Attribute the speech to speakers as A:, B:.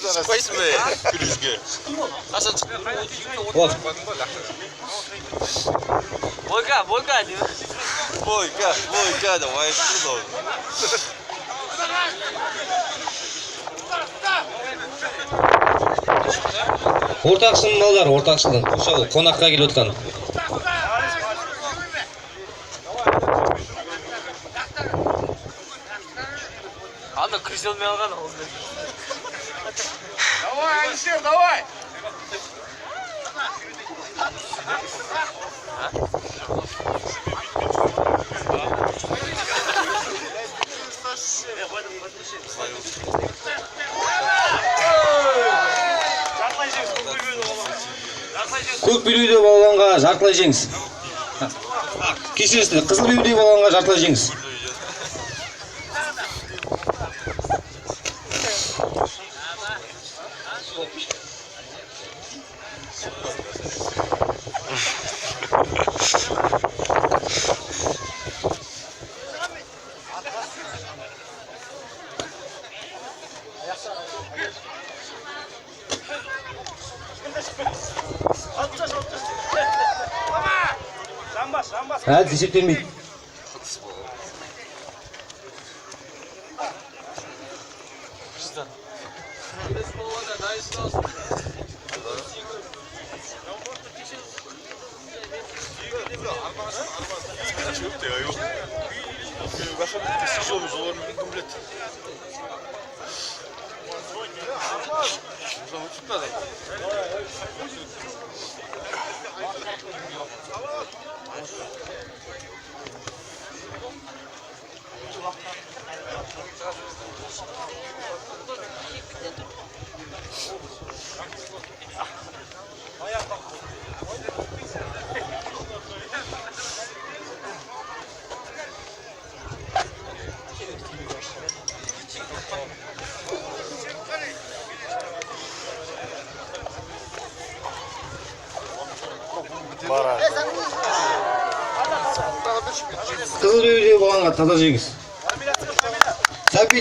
A: Çıkmayız mı? Kürüzge. Asıl
B: Вот.
C: Бойка değil mi?
A: Бойка, давай сюда.
B: Ортақшының балдар, ортақшының. Ошол қонаққа келіп отқан.
C: Anda kriz olmaya alған ол.
D: Давай, Алексей, давай!
B: Көк белбеуде болғанға жартылай жеңіс. Кешіріңіздер, қызыл белбеуде болғанға жартылай жеңіс. Әдіс есептелмейді. Қызыл белбеуде болғанға таза жеңіс.